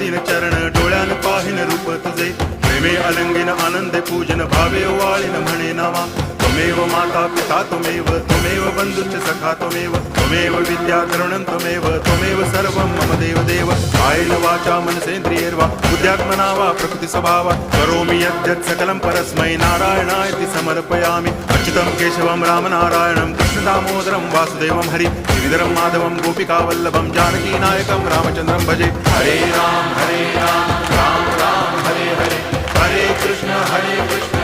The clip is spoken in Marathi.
दिन चरण डोळ्यान पाहिन रूप तुझे प्रेमे अलंगिन आनंदे पूजन भावे वाळीन म्हणे नावा त्वमेव माता पिता त्वमेव बंधुश्च सखा त्वमेव विद्या द्रवणं त्वमेव सर्वं मम देव देव कायेन वाचा मनसेन्द्रियैर्वा बुद्ध्यात्मना वा प्रकृति स्वभावात् करोमि यद्यत् सकलं परस्मै नारायणायति समर्पयामि अच्युतं केशवं रामनारायणं कृष्णदामोदरं वासुदेवं हरि गिरिधरं माधवं गोपिकावल्लभं जानकीनायकं रामचन्द्रं भजे हरे राम राम राम हरे हरे हरे कृष्ण